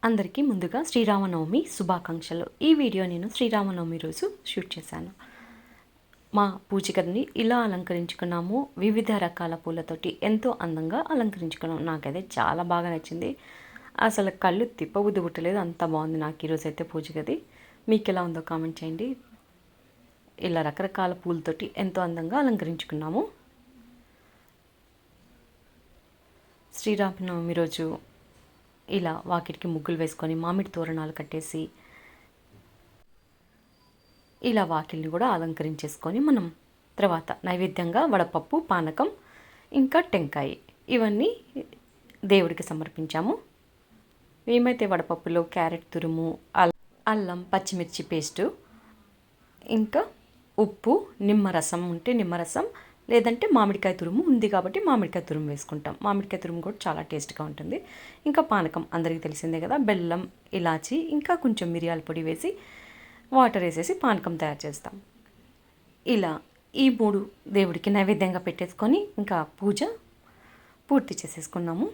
అందరికీ ముందుగా శ్రీరామనవమి శుభాకాంక్షలు. ఈ వీడియో నేను శ్రీరామనవమి రోజు షూట్ చేశాను. మా పూజ గదిని ఇలా అలంకరించుకున్నాము. వివిధ రకాల పూలతోటి ఎంతో అందంగా అలంకరించుకున్నాం. నాకైతే చాలా బాగా నచ్చింది. అసలు కళ్ళు తిప్పబుద్ధి పుట్టలేదు, అంత బాగుంది నాకు ఈరోజు అయితే పూజ గది. మీకు ఎలా ఉందో కామెంట్ చేయండి. ఇలా రకరకాల పూలతోటి ఎంతో అందంగా అలంకరించుకున్నాము. శ్రీరామనవమి రోజు ఇలా వాకిటికి ముగ్గులు వేసుకొని మామిడి తోరణాలు కట్టేసి ఇలా వాకిల్ని కూడా అలంకరించేసుకొని మనం తర్వాత నైవేద్యంగా వడపప్పు, పానకం, ఇంకా టెంకాయ ఇవన్నీ దేవుడికి సమర్పించాము. మేమైతే వడపప్పులో క్యారెట్ తురుము, అల్లం, పచ్చిమిర్చి పేస్టు, ఇంకా ఉప్పు, నిమ్మరసం ఉంటే నిమ్మరసం, లేదంటే మామిడికాయ తురుము ఉంది కాబట్టి మామిడికాయ తురుము వేసుకుంటాం. మామిడికాయ తురుము కూడా చాలా టేస్ట్గా ఉంటుంది. ఇంకా పానకం అందరికీ తెలిసిందే కదా, బెల్లం, ఇలాచి, ఇంకా కొంచెం మిరియాల పొడి వేసి వాటర్ వేసేసి పానకం తయారు చేస్తాం. ఇలా ఈ 3 దేవుడికి నైవేద్యంగా పెట్టేసుకొని ఇంకా పూజ పూర్తి చేసేసుకున్నాము.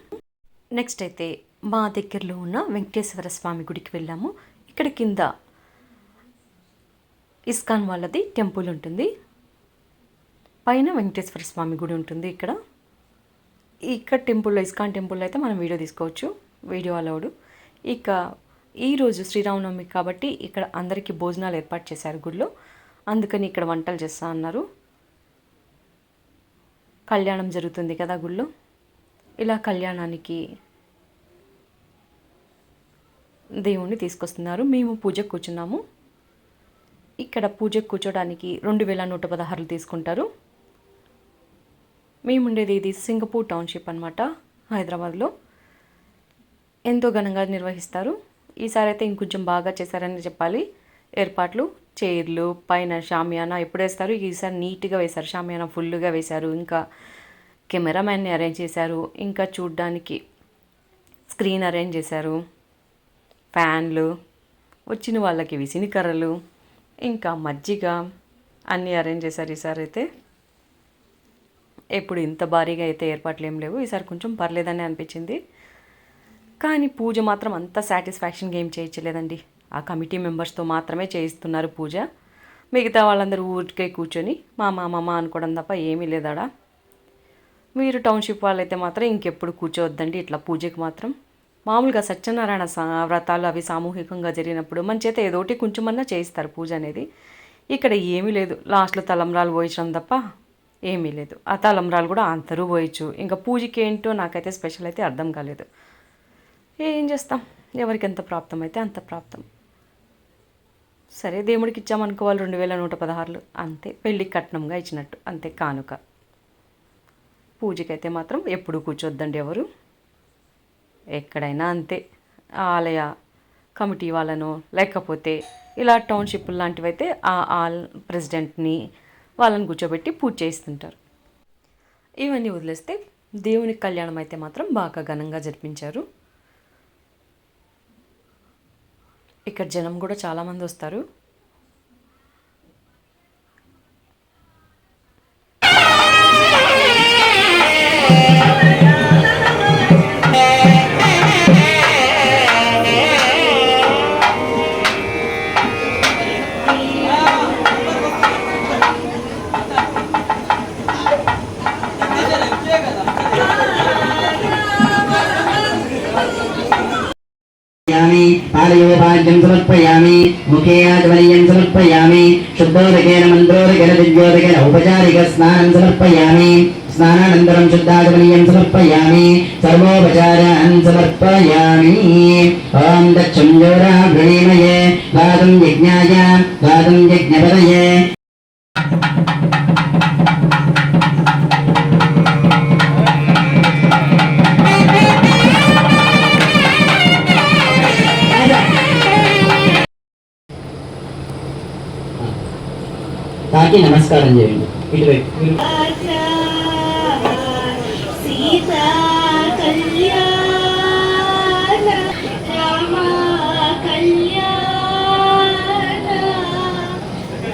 నెక్స్ట్ అయితే మా దగ్గరలో ఉన్న వెంకటేశ్వర స్వామి గుడికి వెళ్ళాము. ఇక్కడ కింద ఇస్కాన్ వాళ్ళది టెంపుల్ ఉంటుంది, పైన వెంకటేశ్వర స్వామి గుడి ఉంటుంది. ఇక్కడ టెంపుల్లో, ఇస్కాన్ టెంపుల్లో అయితే మనం వీడియో తీసుకోవచ్చు, వీడియో అలౌడ్. ఇక ఈరోజు శ్రీరామనవమి కాబట్టి ఇక్కడ అందరికీ భోజనాలు ఏర్పాటు చేశారు గుడిలో. అందుకని ఇక్కడ వంటలు చేస్తా అన్నారు. కళ్యాణం జరుగుతుంది కదా గుడిలో. ఇలా కళ్యాణానికి దేవుణ్ణి తీసుకొస్తున్నారు. మేము పూజకు కూర్చున్నాము. ఇక్కడ పూజకు కూర్చోడానికి 2116 తీసుకుంటారు. మేముండేది ఇది సింగపూర్ టౌన్షిప్ అనమాట, హైదరాబాద్లో. ఎంతో ఘనంగా నిర్వహిస్తారు. ఈసారి అయితే ఇంకొంచెం బాగా చేశారని చెప్పాలి. ఏర్పాట్లు, చైర్లు, పైన షామియానా ఎప్పుడు వేస్తారు, ఈసారి నీట్గా వేశారు. షామియానా ఫుల్గా వేశారు. ఇంకా కెమెరామ్యాన్ని అరేంజ్ చేశారు. ఇంకా చూడ్డానికి స్క్రీన్ అరేంజ్ చేశారు. ఫ్యాన్లు, వచ్చిన వాళ్ళకి విసినికర్రలు, ఇంకా మజ్జిగ అన్నీ అరేంజ్ చేశారు. ఈసారి అయితే ఎప్పుడు ఇంత భారీగా అయితే ఏర్పాట్లు ఏం లేవు. ఈసారి కొంచెం పర్లేదని అనిపించింది. కానీ పూజ మాత్రం అంత సాటిస్ఫాక్షన్గా ఏం చేయించలేదండి. ఆ కమిటీ మెంబర్స్తో మాత్రమే చేయిస్తున్నారు పూజ. మిగతా వాళ్ళందరూ ఊరికే కూర్చొని మామ అనుకోవడం తప్ప ఏమీ లేదాడా. మీరు టౌన్షిప్ వాళ్ళైతే మాత్రం ఇంకెప్పుడు కూర్చోవద్దండి ఇట్లా పూజకి మాత్రం. మామూలుగా సత్యనారాయణ వ్రతాలు అవి సామూహికంగా జరిగినప్పుడు మన చేత ఏదోటి కొంచెమన్నా చేయిస్తారు పూజ అనేది. ఇక్కడ ఏమీ లేదు. లాస్ట్లో తలంబ్రాలు పోయించడం తప్ప ఏమీ లేదు. ఆ తలంబ్రాలు కూడా అందరూ పోయచ్చు. ఇంకా పూజకి ఏంటో నాకైతే స్పెషల్ అయితే అర్థం కాలేదు. ఏం చేస్తాం, ఎవరికి ఎంత ప్రాప్తం అయితే అంత ప్రాప్తం. సరే, దేవుడికి ఇచ్చామనుకోవాలి 2116 అంతే, పెళ్ళికి కట్నంగా ఇచ్చినట్టు అంతే, కానుక. పూజకైతే మాత్రం ఎప్పుడు కూర్చోద్దండి ఎవరు, ఎక్కడైనా అంతే. ఆలయ కమిటీ వాళ్ళను లేకపోతే ఇలా టౌన్షిప్ లాంటివి అయితే ఆ ప్రెసిడెంట్ని వాళ్ళని కూర్చోబెట్టి పూజ చేస్తుంటారు. ఇవన్నీ వదిలేస్తే దేవుని కళ్యాణం అయితే మాత్రం బాగా ఘనంగా జరిపించారు. ఇక్కడ జనం కూడా చాలామంది వస్తారు. पालयोपाद्यं समर्पयामि, मुखे आचमनीयं समर्पयामि, शुद्धोदकेन मन्त्रोदकेन दिव्योदकेन औपचारिकस्नानं समर्पयामि, स्नानानन्तरं शुद्धाचमनीयं समर्पयामि, सर्वोपचारान् समर्पयामि. ॐ दक्षञ्जोरा गृणीमये गातुं यज्ञाय गातुं यज्ञपदये. తాకి నమస్కారం చేయండి. ఇటువైపు సీతా కళ్యాణ రామ కళ్యాణ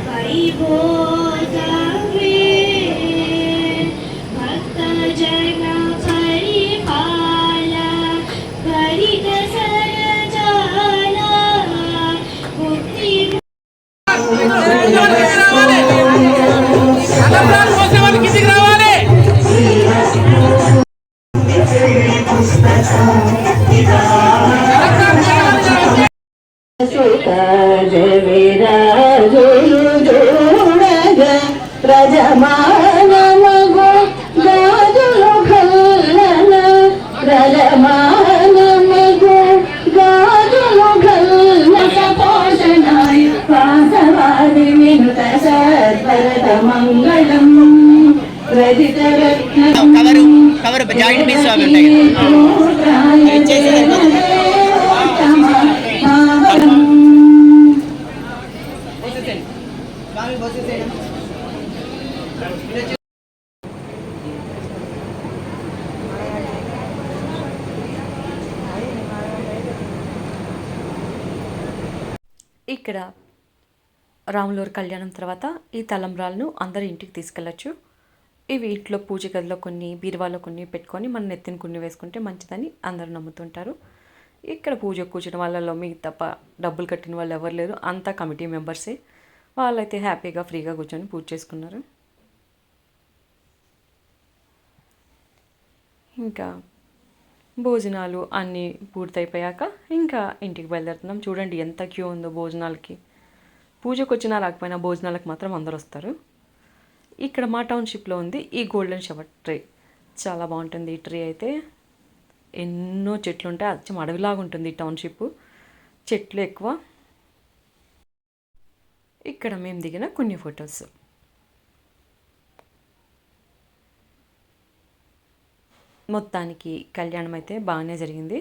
వైభోగమే భక్త జన పరిపాల పరిగ సరజా సుతజవిరాజులు చూడగ ప్రజమానమగు గాజులు గల్లన ప్రజమానమగు గాజులు గల్లన పోషణాయ వాసవాది వినుత సద్భరత మంగళం ప్రజితరత్నం కవర్ జాయింట్ పీస్ అవి ఉంటాయి ఇక్కడ రాములవారి కళ్యాణం తర్వాత ఈ తలంబ్రాలను అందరి ఇంటికి తీసుకెళ్ళచ్చు. ఇవి ఇంట్లో పూజ గదిలో కొన్ని, బీరువాలో కొన్ని పెట్టుకొని మన నెత్తిన కొన్ని వేసుకుంటే మంచిదని అందరూ నమ్ముతుంటారు. ఇక్కడ పూజ కూర్చున్న వాళ్ళలో మీకు తప్ప డబ్బులు కట్టిన వాళ్ళు ఎవరు లేరు, అంతా కమిటీ మెంబర్సే. వాళ్ళైతే హ్యాపీగా ఫ్రీగా కూర్చొని పూజ చేసుకున్నారు. ఇంకా భోజనాలు అన్నీ పూర్తయిపోయాక ఇంకా ఇంటికి బయలుదేరుతున్నాం. చూడండి ఎంత క్యూ ఉందో భోజనాలకి. పూజకు వచ్చినా రాకపోయినా భోజనాలకు మాత్రం అందరు వస్తారు. ఇక్కడ మా టౌన్షిప్లో ఉంది ఈ గోల్డెన్ షవర్ ట్రీ. చాలా బాగుంటుంది ఈ ట్రీ అయితే. ఎన్నో చెట్లు ఉంటాయి, అచ్చం అడవిలాగా ఉంటుంది ఈ టౌన్షిప్. చెట్లు ఎక్కువ. ఇక్కడ మేము దిగిన కొన్ని ఫొటోస్. మొత్తానికి కళ్యాణం అయితే బాగానే జరిగింది.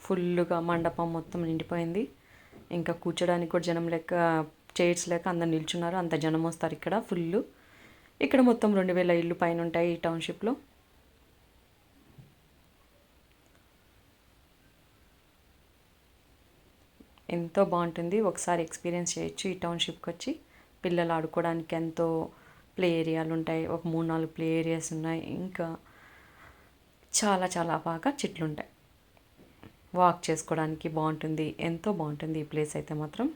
ఫుల్గా మండపం మొత్తం నిండిపోయింది. ఇంకా కూర్చోడానికి కూడా జనం లేక, చైర్స్ లేక అందరు నిల్చున్నారు. అంత జనం వస్తారు ఇక్కడ ఫుల్. ఇక్కడ మొత్తం 2000 ఇళ్ళు పైన ఉంటాయి ఈ టౌన్షిప్లో. ఎంతో బాగుంటుంది. ఒకసారి ఎక్స్పీరియన్స్ చేయొచ్చు ఈ టౌన్షిప్కి వచ్చి. పిల్లలు ఆడుకోవడానికి ఎంతో ప్లే ఏరియాలు ఉంటాయి. ఒక 3-4 ప్లే ఏరియాస్ ఉన్నాయి. ఇంకా చాలా చాలా బాగా చెట్లు ఉంటాయి. వాక్ చేసుకోవడానికి బాగుంటుంది. ఎంతో బాగుంటుంది ఈ ప్లేస్ అయితే మాత్రం.